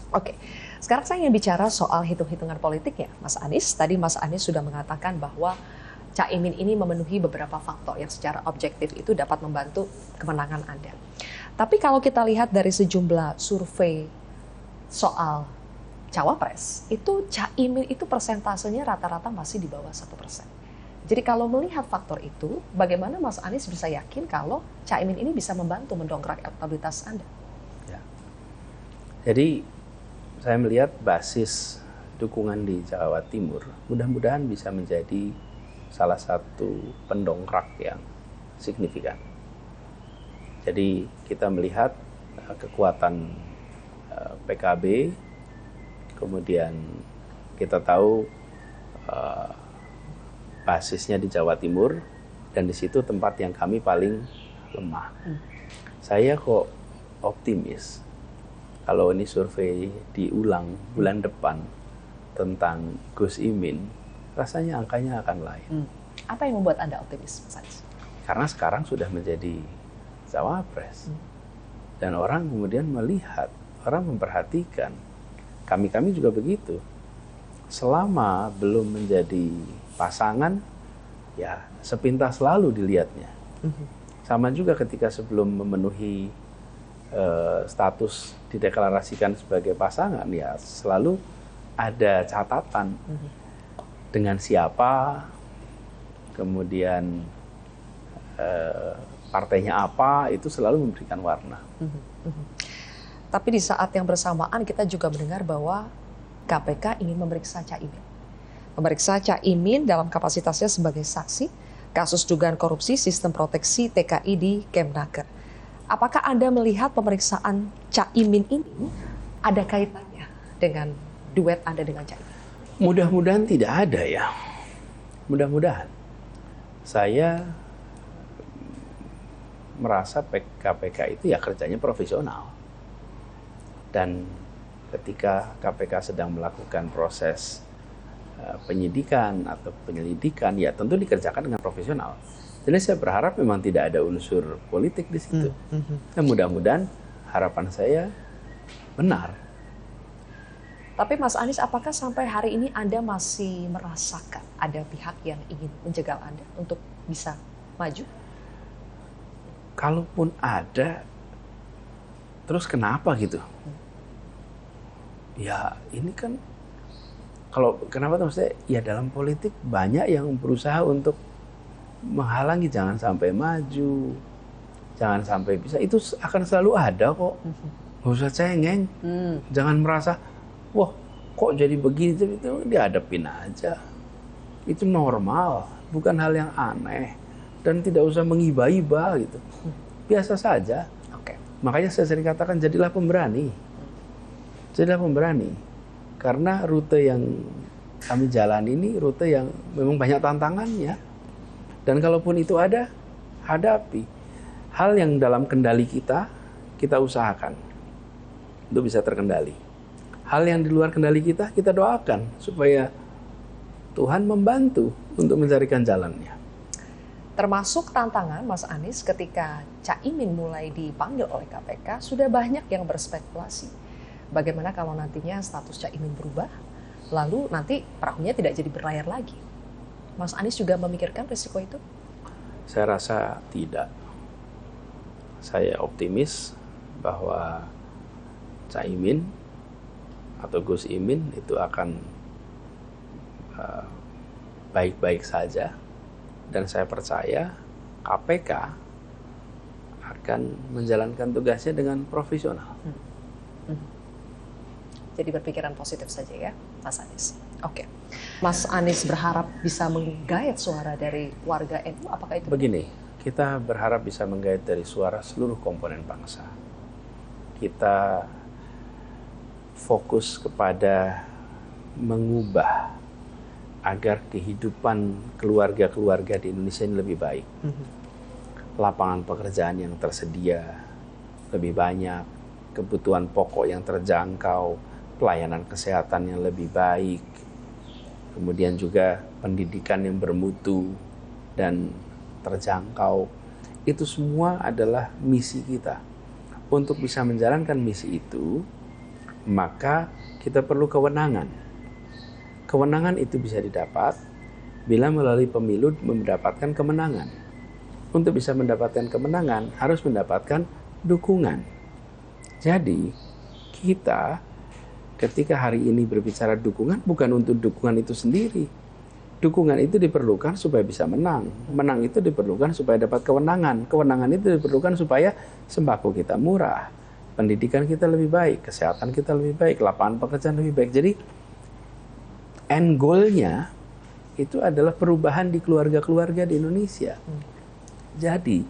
Oke, sekarang saya ingin bicara soal hitung-hitungan politik ya, Mas Anies. Tadi Mas Anies sudah mengatakan bahwa Caimin ini memenuhi beberapa faktor yang secara objektif itu dapat membantu kemenangan Anda. Tapi kalau kita lihat dari sejumlah survei soal cawapres, itu Caimin itu persentasenya rata-rata masih di bawah 1%. Jadi kalau melihat faktor itu, bagaimana Mas Anies bisa yakin kalau Caimin ini bisa membantu mendongkrak elektabilitas Anda? Ya. Jadi saya melihat basis dukungan di Jawa Timur mudah-mudahan bisa menjadi salah satu pendongkrak yang signifikan. Jadi kita melihat kekuatan PKB, kemudian kita tahu basisnya di Jawa Timur, dan di situ tempat yang kami paling lemah. Saya kok optimis kalau ini survei diulang bulan depan tentang Gus Imin, rasanya angkanya akan lain. Apa yang membuat Anda optimis, Mas Anies? Karena sekarang sudah menjadi cawapres. Dan orang kemudian melihat, orang memperhatikan. Kami juga begitu. Selama belum menjadi pasangan, ya sepintas lalu dilihatnya. Sama juga ketika sebelum memenuhi status dideklarasikan sebagai pasangan, ya selalu ada catatan dengan siapa, kemudian partainya apa, itu selalu memberikan warna. Tapi di saat yang bersamaan kita juga mendengar bahwa KPK ingin memeriksa Caimin. Memeriksa Caimin dalam kapasitasnya sebagai saksi kasus dugaan korupsi sistem proteksi TKI di Kemnaker. Apakah Anda melihat pemeriksaan Caimin ini ada kaitannya dengan duet Anda dengan Caimin? Mudah-mudahan tidak ada ya. Mudah-mudahan. Saya merasa KPK itu ya kerjanya profesional. Dan ketika KPK sedang melakukan proses penyidikan atau penyelidikan, ya tentu dikerjakan dengan profesional. Jadi saya berharap memang tidak ada unsur politik di situ. Dan mudah-mudahan harapan saya benar. Tapi Mas Anies, apakah sampai hari ini Anda masih merasakan ada pihak yang ingin menjegal Anda untuk bisa maju? Kalaupun ada, terus kenapa gitu? Ya ini kan, kenapa maksudnya, ya dalam politik banyak yang berusaha untuk menghalangi jangan sampai maju, jangan sampai bisa, itu akan selalu ada kok. Nggak usah cengeng, jangan merasa, wah kok jadi begini, itu dihadapin aja. Itu normal, bukan hal yang aneh, dan tidak usah mengiba-iba gitu, biasa saja. Makanya saya sering katakan jadilah pemberani, karena rute yang kami jalani ini rute yang memang banyak tantangannya. Dan kalaupun itu ada, hadapi. Hal yang dalam kendali kita usahakan untuk bisa terkendali. Hal yang di luar kendali kita doakan supaya Tuhan membantu untuk mencarikan jalannya. Termasuk tantangan Mas Anies ketika Caimin mulai dipanggil oleh KPK, sudah banyak yang berspekulasi. Bagaimana kalau nantinya status Caimin berubah, lalu nanti perahunya tidak jadi berlayar lagi? Mas Anies juga memikirkan risiko itu? Saya rasa tidak. Saya optimis bahwa Caimin atau Gus Imin itu akan baik-baik saja. Dan saya percaya KPK akan menjalankan tugasnya dengan profesional. Jadi berpikiran positif saja ya, Mas Anies. Oke. Mas Anies berharap bisa menggait suara dari warga NU, apakah itu? Begini, kita berharap bisa menggait dari suara seluruh komponen bangsa. Kita fokus kepada mengubah agar kehidupan keluarga-keluarga di Indonesia ini lebih baik. Lapangan pekerjaan yang tersedia lebih banyak, kebutuhan pokok yang terjangkau, pelayanan kesehatan yang lebih baik, kemudian juga pendidikan yang bermutu dan terjangkau. Itu semua adalah misi kita. Untuk bisa menjalankan misi itu, maka kita perlu kewenangan. Kewenangan itu bisa didapat bila melalui pemilu mendapatkan kemenangan. Untuk bisa mendapatkan kemenangan harus mendapatkan dukungan. Jadi kita ketika hari ini berbicara dukungan bukan untuk dukungan itu sendiri. Dukungan itu diperlukan supaya bisa menang. Menang itu diperlukan supaya dapat kewenangan. Kewenangan itu diperlukan supaya sembako kita murah, pendidikan kita lebih baik, kesehatan kita lebih baik, lapangan pekerjaan lebih baik. Jadi end goal-nya itu adalah perubahan di keluarga-keluarga di Indonesia. Jadi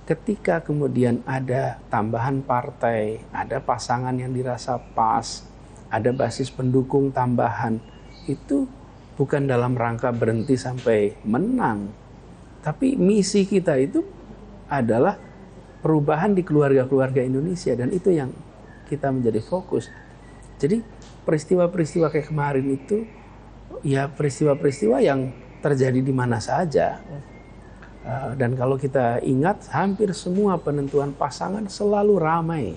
ketika kemudian ada tambahan partai, ada pasangan yang dirasa pas, ada basis pendukung tambahan, itu bukan dalam rangka berhenti sampai menang. Tapi misi kita itu adalah perubahan di keluarga-keluarga Indonesia, dan itu yang kita menjadi fokus. Jadi peristiwa-peristiwa kayak kemarin itu ya peristiwa-peristiwa yang terjadi di mana saja. Dan kalau kita ingat, hampir semua penentuan pasangan selalu ramai.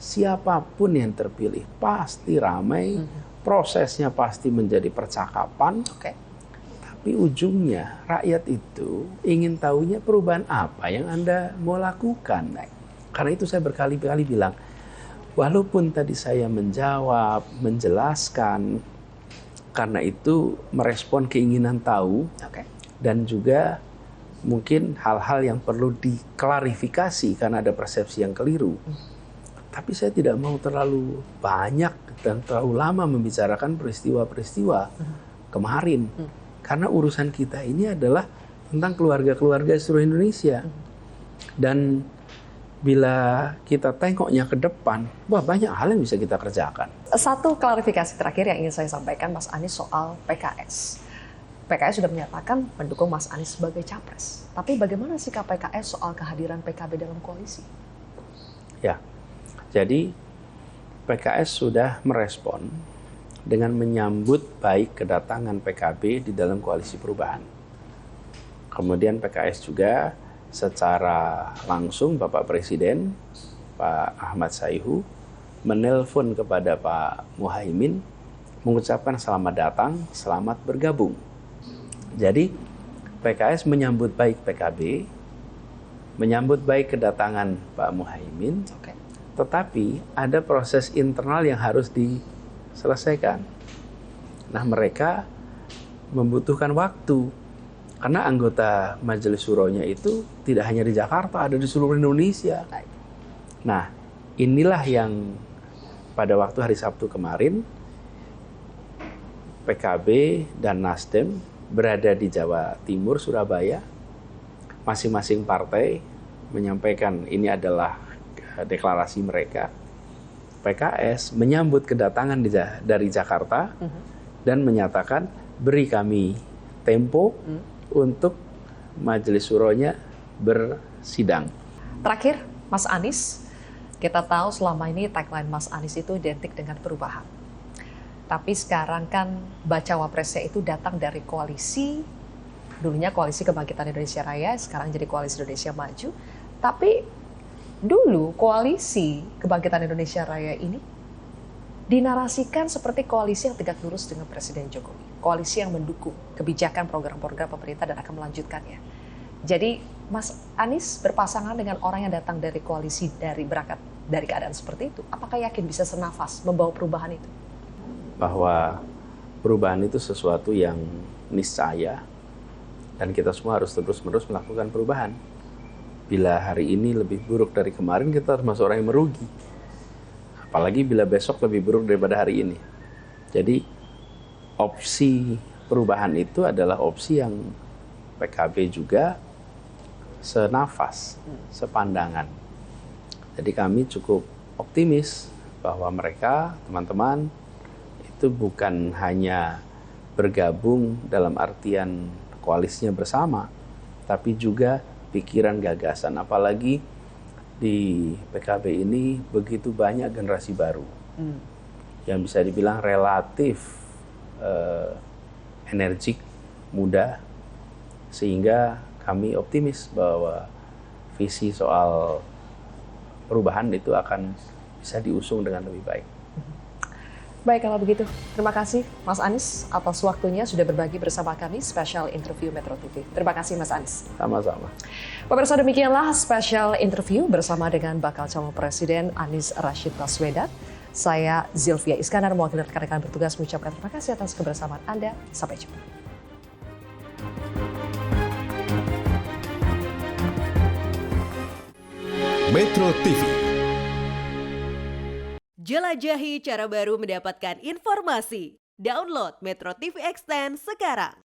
Siapapun yang terpilih pasti ramai, prosesnya pasti menjadi percakapan. Tapi ujungnya rakyat itu ingin tahunya perubahan apa yang Anda mau lakukan. Karena itu saya berkali-kali bilang, walaupun tadi saya menjawab, menjelaskan, karena itu merespon keinginan tahu, dan juga mungkin hal-hal yang perlu diklarifikasi karena ada persepsi yang keliru. Tapi saya tidak mau terlalu banyak dan terlalu lama membicarakan peristiwa-peristiwa kemarin. Karena urusan kita ini adalah tentang keluarga-keluarga seluruh Indonesia. Dan bila kita tengoknya ke depan, wah banyak hal yang bisa kita kerjakan. Satu klarifikasi terakhir yang ingin saya sampaikan, Mas Anies, soal PKS. PKS sudah menyatakan mendukung Mas Anies sebagai capres. Tapi bagaimana sikap PKS soal kehadiran PKB dalam koalisi? Ya, jadi PKS sudah merespon dengan menyambut baik kedatangan PKB di dalam koalisi perubahan. Kemudian PKS juga secara langsung Bapak Presiden, Pak Ahmad Sayhu, menelpon kepada Pak Muhaimin mengucapkan selamat datang, selamat bergabung. Jadi PKS menyambut baik PKB, menyambut baik kedatangan Pak Muhaimin, tetapi ada proses internal yang harus diselesaikan. Nah, mereka membutuhkan waktu, karena anggota Majelis Syuro-nya itu tidak hanya di Jakarta, ada di seluruh Indonesia. Nah, inilah yang pada waktu hari Sabtu kemarin, PKB dan Nasdem berada di Jawa Timur, Surabaya. Masing-masing partai menyampaikan ini adalah deklarasi mereka. PKS menyambut kedatangan dari Jakarta dan menyatakan beri kami tempo untuk Majelis Syuro-nya bersidang. Terakhir, Mas Anies, kita tahu selama ini tagline Mas Anies itu identik dengan perubahan. Tapi sekarang kan bacawa presnya itu datang dari koalisi, dulunya Koalisi Kebangkitan Indonesia Raya, sekarang jadi Koalisi Indonesia Maju. Tapi dulu Koalisi Kebangkitan Indonesia Raya ini dinarasikan seperti koalisi yang tegak lurus dengan Presiden Jokowi. Koalisi yang mendukung kebijakan program-program pemerintah dan akan melanjutkannya. Jadi Mas Anies berpasangan dengan orang yang datang dari koalisi berangkat dari keadaan seperti itu. Apakah yakin bisa senafas membawa perubahan itu? Bahwa perubahan itu sesuatu yang niscaya dan kita semua harus terus-menerus melakukan perubahan. Bila hari ini lebih buruk dari kemarin, kita termasuk orang yang merugi. Apalagi bila besok lebih buruk daripada hari ini. Jadi opsi perubahan itu adalah opsi yang PKB juga senafas, sepandangan. Jadi kami cukup optimis bahwa mereka, teman-teman, itu bukan hanya bergabung dalam artian koalisinya bersama, tapi juga pikiran, gagasan. Apalagi di PKB ini begitu banyak generasi baru yang bisa dibilang relatif energik, muda, sehingga kami optimis bahwa visi soal perubahan itu akan bisa diusung dengan lebih baik. Baik, kalau begitu, terima kasih Mas Anies atas waktunya sudah berbagi bersama kami special interview Metro TV. Terima kasih Mas Anies. Sama-sama. Pemirsa, demikianlah special interview bersama dengan bakal calon presiden Anies Rashid Baswedan. Saya Zilvia Iskandar, mewakili rekan-rekan bertugas mengucapkan terima kasih atas kebersamaan Anda. Sampai jumpa. Metro TV. Jelajahi cara baru mendapatkan informasi. Download Metro TV Extend sekarang.